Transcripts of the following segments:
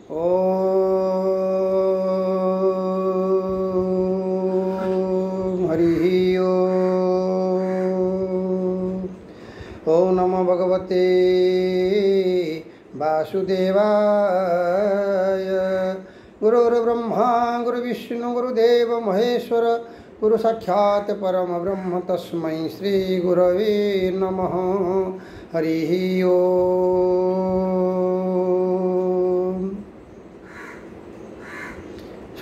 ओम हरि ओम नमो भगवते वासुदेवाय। गुरुर्ब्रह्मा गुरुविष्णु गुरुदेव महेश्वर गुरु साक्षात् परम ब्रह्म तस्मै श्री गुरवे नमः। हरि ओम।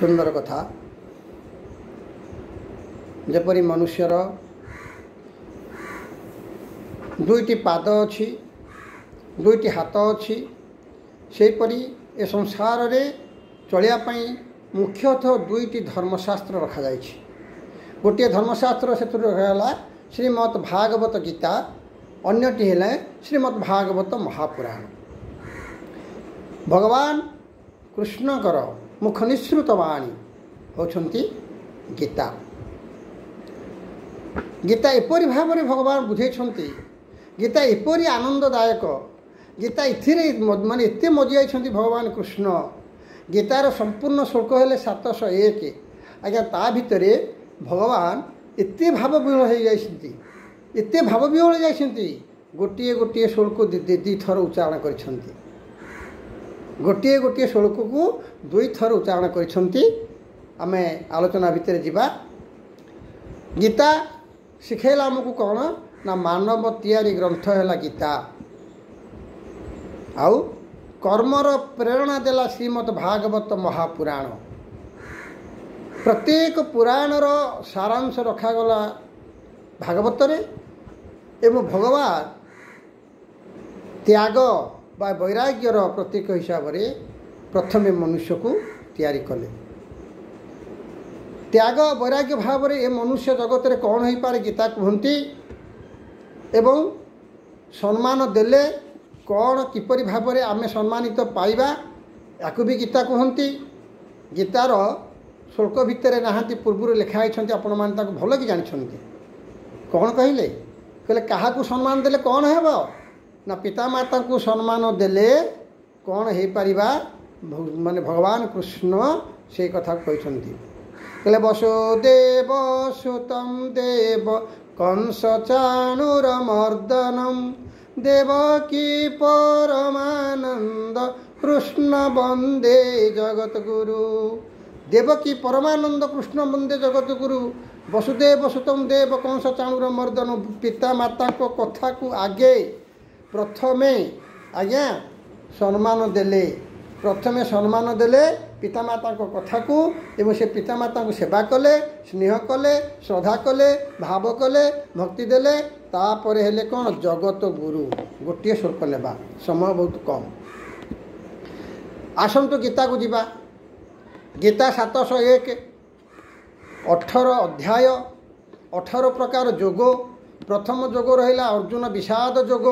सुंदर कथा। जपरी मनुष्यर दुईटी पाद अच्छी, दुईटी हाथ अच्छी, सेपरी ए संसार रे चलियापाई मुख्यतः दुईटी धर्मशास्त्र रखा जाइछि। गोटे धर्मशास्त्र से रखा श्रीमद् भागवत गीता, अन्यटी है श्रीमद् भागवत महापुराण। भगवान कृष्णकर मुख निःसृत वाणी होछंती गीता। गीता एपरी भाव में भगवान बुझेछंती। गीता एपरी आनंददायक। गीता इथिरे माने एते मजी आइछंती भगवान कृष्ण। गीतार संपूर्ण श्लोक हेले 701। आज्ञा ता भितरे भगवान एते भाव विहल हो जाइछंती, एते भाव विहल जाइछंती। गोटिए गोटिए श्लोक दी थर उच्चारण करिछंती। गोटिए गोटिए श्लोक को दुई थर उच्चारण करिछंती। आमे आलोचना भितर जिबा। गीता शिखेला हमको कौन ना मानव तैयारी ग्रंथ है गीता। आउ कर्मर प्रेरणा देला श्रीमद् भागवत महापुराण। प्रत्येक पुराणर सारांश रखागला भागवत रे। एवं भगवान त्याग बा वैराग्यर प्रतीक हिसाब से प्रथम मनुष्य को तैयारी कले। त्याग वैराग्य भाव में ए मनुष्य जगत रे कौन हो पारे गीता कहती। एवं सम्मान देले कौन किपरि भाव में आमे सम्मानित पाइबा याकू भी गीता कहती। गीतार श्लोक भितर नहांती पूर्व लिखाई आपण मैंने भल कि जानते कौन कहले कहले क्या सम्मान देले कौन है ना पितामाता को सम्मान देले कौन हो पारिबा माने भगवान कृष्ण से कथा कहते। कहले वसुदेव सुतम देव कंस चाणूरमर्दनम देवकी परमानंद कृष्ण वंदे जगत गुरु। देवकी परमानंद कृष्ण वंदे जगत गुरु। वसुदेव सुतम देव कंस चाणूरमर्दन। पिता माता को कथा को आगे प्रथमे आज्ञा सम्मान देले। प्रथमे सम्मान देले पितामाता को कथा को एवं से पितामाता को सेवा कले, स्नेह कले, श्रद्धा कले, भाव कले, भक्ति देले। तापरे हेले कौन जगत गुरु। गोटे श्लोक लेबा समय बहुत कम। आसंतु गीता को जीवा। गीता 701 18 अध्याय 18 प्रकार योग। प्रथम योग रहा अर्जुन विषाद योग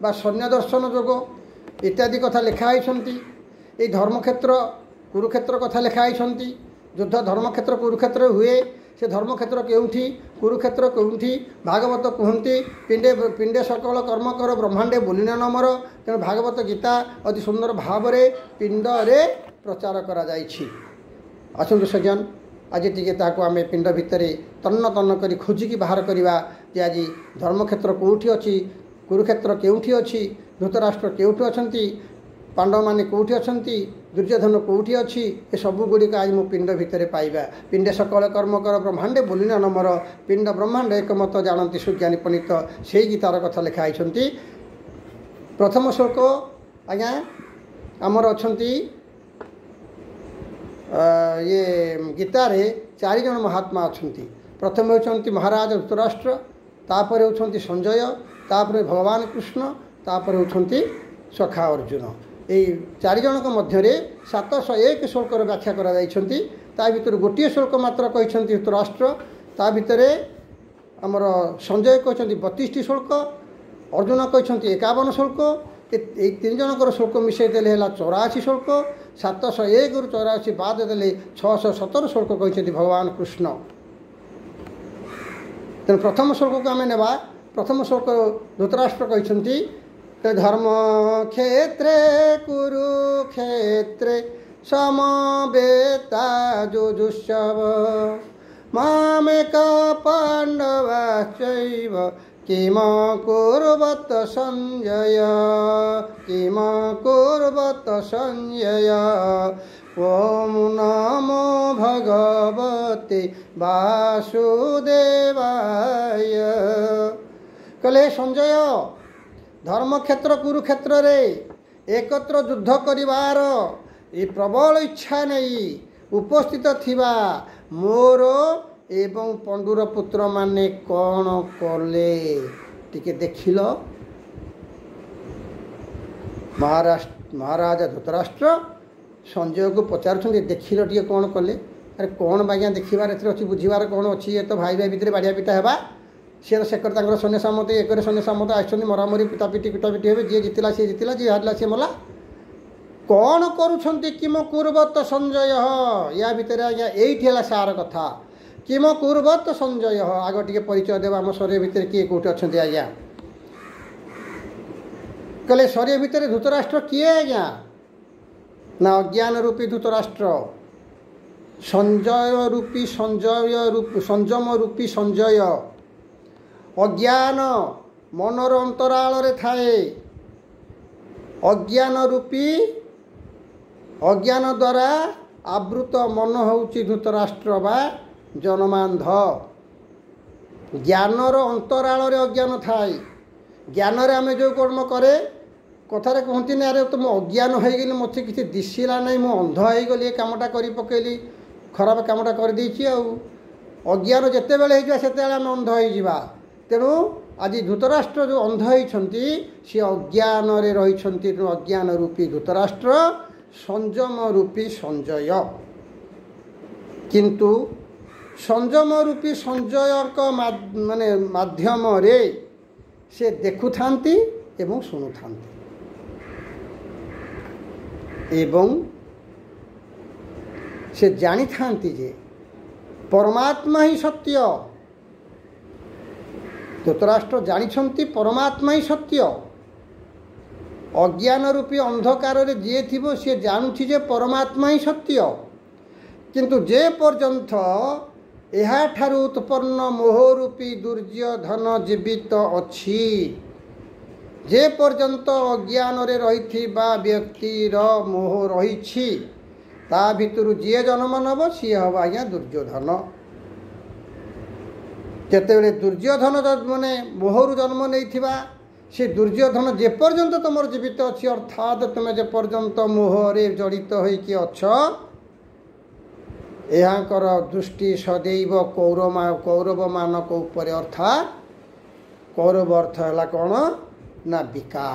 बा सैन्य दर्शन योग इत्यादि कथा लिखाई। ये धर्मक्षेत्र कुरुक्षेत्र कथा लिखाई। युद्ध धर्मक्षेत्र कुरुक्षेत्र हुए। से धर्मक्षेत्र केउठी कुरुक्षेत्र केउठी भागवत कहती। पिंडे पिंडे सकल कर्म कर ब्रह्मांडे बोलिना नमर। तेणु भागवत गीता अति सुंदर भाव में पिंड रे प्रचार करा जाइछि। आसतु सज्जन आज टी आम पिंड भितर तन्न तन्न कर खोजिकी बाहर करवा जे आज धर्मक्षेत्र कौटी अच्छी, कुरुक्षेत्र केउठी अच्छी, धृतराष्ट्र केउठी अच्छी, पांडव माने कौटी अच्छी, दुर्योधन कौटी अच्छी। ये सबू गुड़िक आज मो पिंड भितर पाइबा। पिंडे सकल कर्म कर ब्रह्मांडे बोलिना नमर। पिंड ब्रह्मांड एकमत जानती सुज्ञानी पंडित। से गीतार कथा लिखाई। प्रथम श्लोक आज्ञा आमर अच्छी ये गीतार 4 जन महात्मा अच्छा। प्रथम होती महाराज धृतराष्ट्र, तापर होती संजय, तापर भगवान कृष्ण, तापर होती सखा अर्जुन। यही 4 जनक मध्य 701 श्लोकर व्याख्या करा जाइछंती। ता भितर गोटे श्लोक मात्र कहते धृतराष्ट्र। ता भितर आमर संजय कहते 32 श्लोक, अर्जुन कहते 51 श्लोक। ये 3 जनकर श्लोक मिसई देले 84 श्लोक। 701 रु 84 बाद देले 617 श्लोक कहते भगवान कृष्ण। तेणु प्रथम श्लोक को आम नेबा। प्रथम श्लोक धृतराष्ट्र कहते धर्म क्षेत्रे कुरुक्षेत्रे समवेता जुजुत्सव मामेक पाण्डवाश्चैव किम कुर्वत संजय किम कुर्वत संजय ओम नमो भगवते वासुदेवाय। कहले संजय धर्मक्षेत्र कुरुक्षेत्र रे एकत्र युद्ध करिवार ये प्रबल इच्छा नहीं उपस्थित थिबा मोर एवं पंडुर पुत्र माने कौन कले टिके देखिल। महाराजा धृतराष्ट्र संजय को पचारुछन्ति देखिल टिके कौन कले। अरे कौन बाज्ञा देखिबार एथरे अछि बुझिबार कौन अछि ये तो भाई भाई भितर बाड़िया पिटा हेबा सी तो सेकर तांकर सैन्य सामंत एक सैन्य सामंत आसछन्ति मरामरी पिटापिटी हेबे जी जितिला सी जितिला जी हारला सी मला कौन करुछन्ति किम कुर्वत संजय या भितर आज्ञा एइठी हला सार कथा किम कुर्वत संजय आग टिके परिचय देवा आम शरीर भितर किए कोठी अछन्ति आज्ञा। कहले शरीर भितर धृतराष्ट्र किए आज्ञा ना अज्ञान रूपी धृतराष्ट्र संजय रूपी संयम रूपी संजय अज्ञान मनर अंतराल रे थाए अज्ञान रूपी अज्ञान द्वारा आवृत मन होउची धृतराष्ट्र बा जनमांध ज्ञानर अंतराल रे अज्ञान थाए ज्ञान रे आमे जो कर्म करे कथारे कहती ना अरे तुम अज्ञान हो गली मत किसी दिशला ना मु अंध हो गली कामटा कर पकेली खराब कामटा कर देछि अज्ञान जिते बेले से अंध हो तेणु आज धृतराष्ट्र जो अंध होती सी अज्ञान रही अज्ञान रूपी धृतराष्ट्र संयम रूपी संजय किंतु संयम रूपी संजय माने माध्यम रे से देखु थांती एवं सुनु थांती एवं से जानी थांती जे परमात्मा ही सत्य धृतराष्ट्र जानी परमात्मा ही सत्य अज्ञान रूपी अंधकार रे जे थिबो से जानुछि जे परमात्मा ही सत्य किंतु जे पर्यंत एहा ठारू उत्पन्न मोह रूपी दुर्योधन जीवित अछि जे पर्यंत अज्ञान रे रहिथिबा व्यक्तिर मोह रहिछि ता भितरु जे जन्म नब सी हम आज्ञा दुर्योधन जेतेबेले दुर्योधन माने मोहरु जन्म नहीं से दुर्योधन जे पर्यंत तुम जीवित अच्छी अर्थात तुम्हें जे पर्यंत मोहरे जड़ित होइकी अछ एहांकर दृष्टि सदैव कौरव मानक ऊपर अर्थात कौरव अर्थ है कौन ना विकास।